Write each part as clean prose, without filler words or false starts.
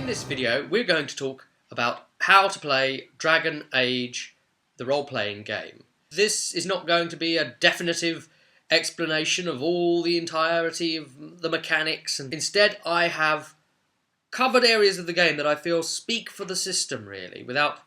this video, we're going to talk about how to play Dragon Age, the role-playing game. This is not going to be a definitive explanation of all the entirety of the mechanics, and instead I have covered areas of the game that I feel speak for the system, really, without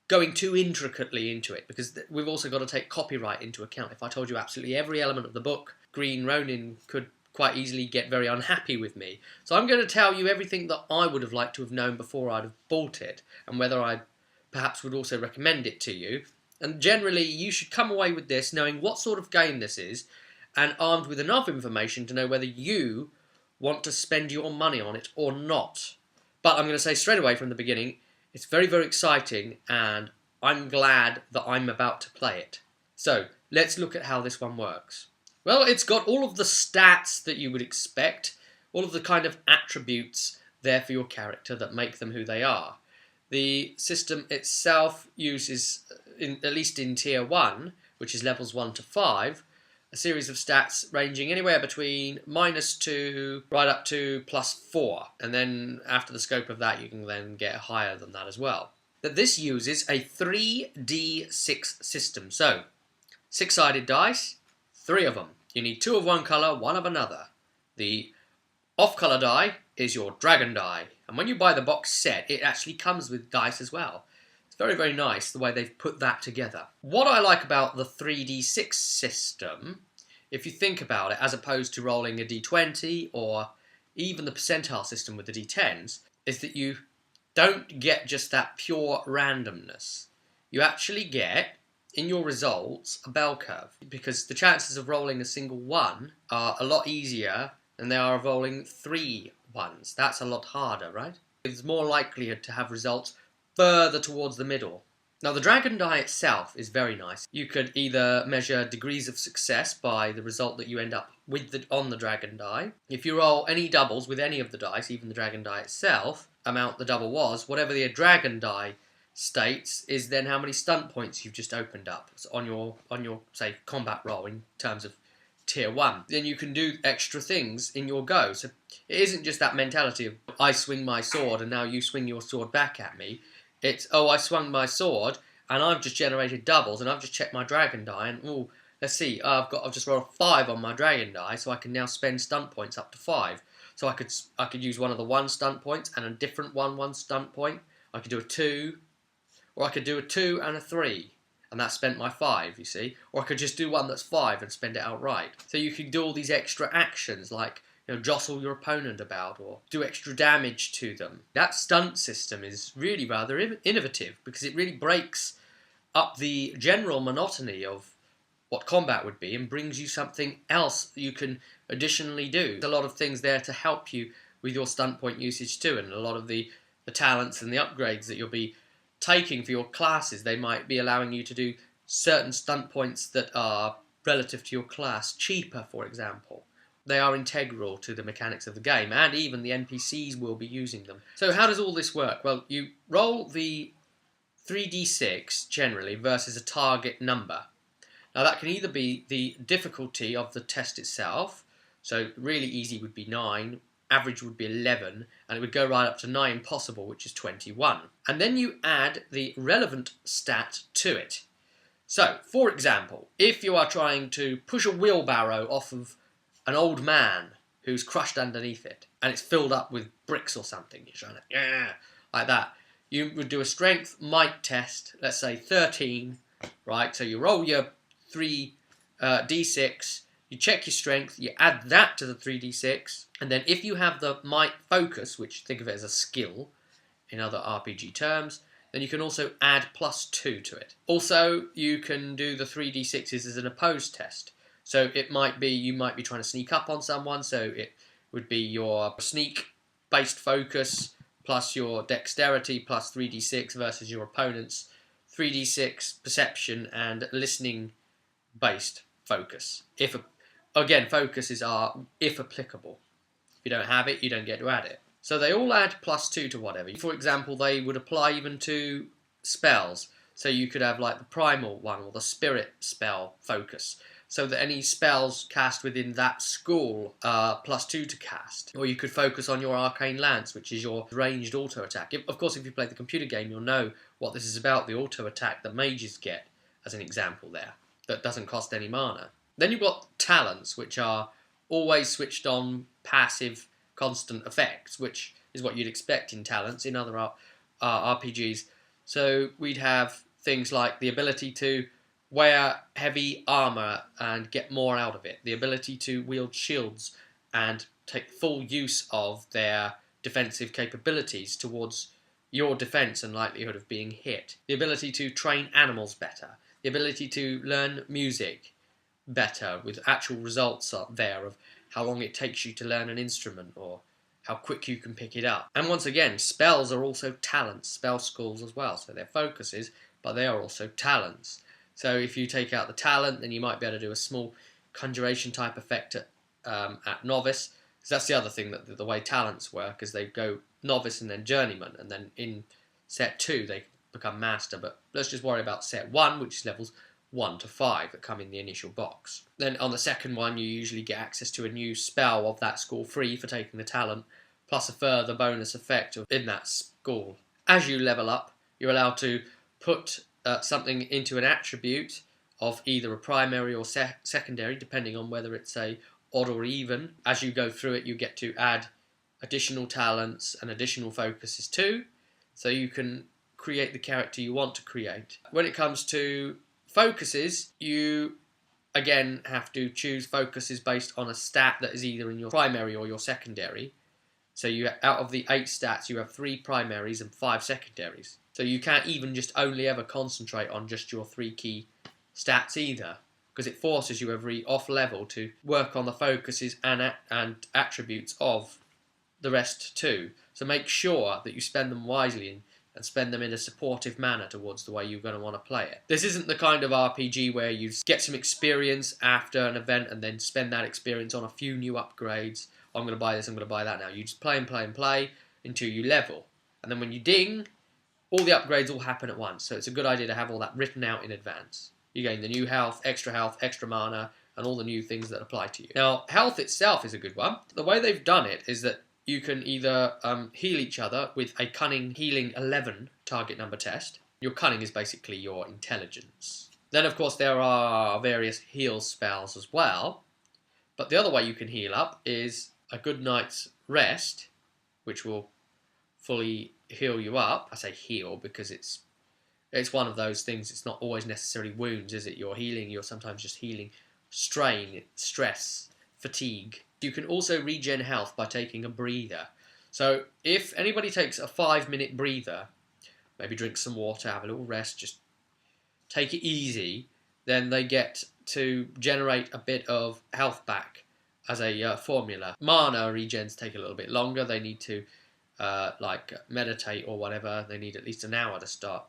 going too intricately into it, because we've also got to take copyright into account. If I told you absolutely every element of the book, Green Ronin could quite easily get very unhappy with me. So I'm going to tell you everything that I would have liked to have known before I'd have bought it, and whether I perhaps would also recommend it to you. And generally, you should come away with this knowing what sort of game this is, and armed with enough information to know whether you want to spend your money on it or not. But I'm going to say straight away from the beginning, it's very, very exciting, and I'm glad that I'm about to play it. So, let's look at how this one works. Well, it's got all of the stats that you would expect, all of the kind of attributes there for your character that make them who they are. The system itself uses, at least in Tier 1, which is levels 1 to 5, a series of stats ranging anywhere between -2 right up to +4. And then after the scope of that, you can then get higher than that as well. But this uses a 3d6 system. So, 6-sided dice, 3 of them. You need 2 of one colour, 1 of another. The off-colour die is your dragon die. And when you buy the box set, it actually comes with dice as well. It's very, very nice the way they've put that together. What I like about the 3d6 system, if you think about it, as opposed to rolling a d20 or even the percentile system with the d10s, is that you don't get just that pure randomness. You actually get, in your results, a bell curve, because the chances of rolling a single 1 are a lot easier than they are of rolling 3 ones. That's a lot harder, right? It's more likelihood to have results further towards the middle. Now, the dragon die itself is very nice. You could either measure degrees of success by the result that you end up with on the dragon die. If you roll any doubles with any of the dice, even the dragon die itself, amount the double was, whatever the dragon die states is then how many stunt points you've just opened up on your say combat roll in terms of Tier 1. Then you can do extra things in your go. So it isn't just that mentality of I swing my sword and now you swing your sword back at me. It's, oh, I swung my sword and I've just generated doubles and I've just checked my dragon die and, oh, let's see, I've just rolled a 5 on my dragon die, so I can now spend stunt points up to 5. So I could use one of the 1 stunt points and a different 1 stunt point. I could do a 2, or I could do a 2 and a 3, and that spent my 5, you see. Or I could just do one that's 5 and spend it outright. So you can do all these extra actions, like, you know, jostle your opponent about, or do extra damage to them. That stunt system is really rather innovative, because it really breaks up the general monotony of what combat would be and brings you something else that you can additionally do. There's a lot of things there to help you with your stunt point usage too, and a lot of the talents and the upgrades that you'll be taking for your classes. They might be allowing you to do certain stunt points that are relative to your class cheaper, for example. They are integral to the mechanics of the game, and even the NPCs will be using them. So how does all this work? Well, you roll the 3d6 generally versus a target number. Now that can either be the difficulty of the test itself, so really easy would be 9, average would be 11, and it would go right up to 9 possible, which is 21. And then you add the relevant stat to it. So, for example, if you are trying to push a wheelbarrow off of an old man who's crushed underneath it, and it's filled up with bricks or something, you're trying to, yeah, like that, you would do a strength might test, let's say 13, right? So you roll your 3d6, you check your strength, you add that to the 3d6, and then if you have the might focus, which think of it as a skill in other RPG terms, then you can also add +2 to it. Also, you can do the 3d6s as an opposed test. So it might be, you might be trying to sneak up on someone, so it would be your sneak-based focus plus your dexterity plus 3d6 versus your opponent's 3d6 perception and listening-based focus. Again, focuses are if applicable. If you don't have it, you don't get to add it. So they all add +2 to whatever. For example, they would apply even to spells. So you could have like the primal one or the spirit spell focus. so that any spells cast within that school are +2 to cast. Or you could focus on your Arcane Lance, which is your ranged auto attack. Of course, if you play the computer game, you'll know what this is about, the auto attack that mages get, as an example there, that doesn't cost any mana. Then you've got talents, which are always switched on, passive, constant effects, which is what you'd expect in talents in other RPGs. So we'd have things like the ability to wear heavy armor and get more out of it, the ability to wield shields and take full use of their defensive capabilities towards your defense and likelihood of being hit, the ability to train animals better, the ability to learn music better with actual results up there of how long it takes you to learn an instrument or how quick you can pick it up. And once again, spells are also talents, spell schools as well, so they're focuses, but they are also talents. So if you take out the talent, then you might be able to do a small conjuration type effect at novice, because that's the other thing, that the way talents work is they go novice and then journeyman, and then in set 2 they become master. But let's just worry about set 1, which is levels 1 to 5 that come in the initial box. Then on the second one, you usually get access to a new spell of that school free for taking the talent, plus a further bonus effect in that school. As you level up, you're allowed to put something into an attribute of either a primary or secondary, depending on whether it's a odd or even. As you go through it, you get to add additional talents and additional focuses too, so you can create the character you want to create. When it comes to focuses, you again have to choose focuses based on a stat that is either in your primary or your secondary. So you, out of the 8 stats, you have 3 primaries and 5 secondaries. So you can't even just only ever concentrate on just your 3 key stats either, because it forces you every off level to work on the focuses and attributes of the rest too. So make sure that you spend them wisely and spend them in a supportive manner towards the way you're going to want to play it. This isn't the kind of RPG where you get some experience after an event and then spend that experience on a few new upgrades. I'm going to buy this, I'm going to buy that now. You just play and play and play until you level. And then when you ding, all the upgrades all happen at once. So it's a good idea to have all that written out in advance. You gain the new health, extra mana, and all the new things that apply to you. Now, health itself is a good one. The way they've done it is that you can either heal each other with a cunning healing 11 target number test. Your cunning is basically your intelligence. Then, of course, there are various heal spells as well. But the other way you can heal up is a good night's rest, which will fully heal you up. I say heal because it's one of those things. It's not always necessarily wounds, is it? You're healing. You're sometimes just healing strain, stress, fatigue. You can also regen health by taking a breather. So if anybody takes a 5-minute breather, maybe drink some water, have a little rest, just take it easy, then they get to generate a bit of health back as a formula. Mana regens take a little bit longer. They need to like meditate or whatever. They need at least an hour to start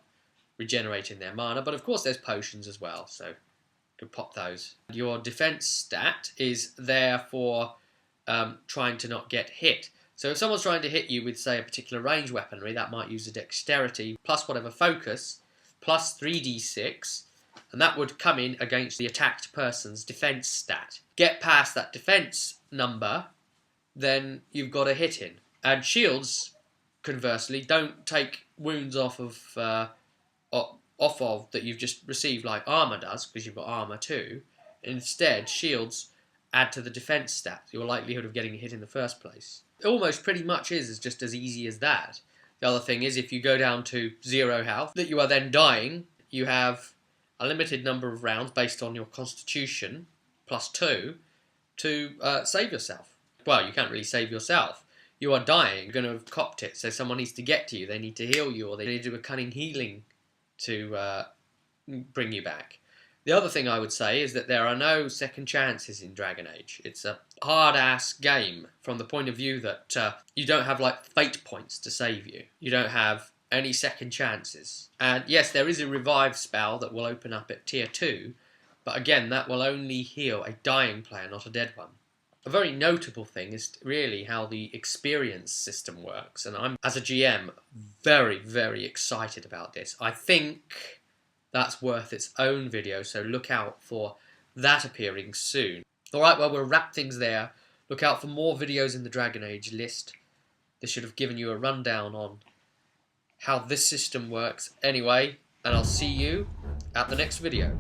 regenerating their mana. But of course there's potions as well, so you can pop those. Your defense stat is there for trying to not get hit. So if someone's trying to hit you with, say, a particular range weaponry, that might use a dexterity plus whatever focus plus 3d6, and that would come in against the attacked person's defense stat. Get past that defense number, then you've got a hit in. And shields, conversely, don't take wounds off of that you've just received like armor does, because you've got armor too. Instead, shields add to the defense stat, your likelihood of getting hit in the first place. It almost pretty much is just as easy as that. The other thing is, if you go down to 0 health, that you are then dying, you have a limited number of rounds based on your constitution, plus 2, to save yourself. Well, you can't really save yourself. You are dying, you're going to have copped it, so someone needs to get to you, they need to heal you, or they need to do a cunning healing to bring you back. The other thing I would say is that there are no second chances in Dragon Age. It's a hard-ass game from the point of view that you don't have like fate points to save you. You don't have any second chances. And yes, there is a revive spell that will open up at tier 2, but again, that will only heal a dying player, not a dead one. A very notable thing is really how the experience system works, and I'm, as a GM, very, very excited about this. I think that's worth its own video, so look out for that appearing soon. Alright, well, we'll wrap things there. Look out for more videos in the Dragon Age list. This should have given you a rundown on how this system works anyway, and I'll see you at the next video.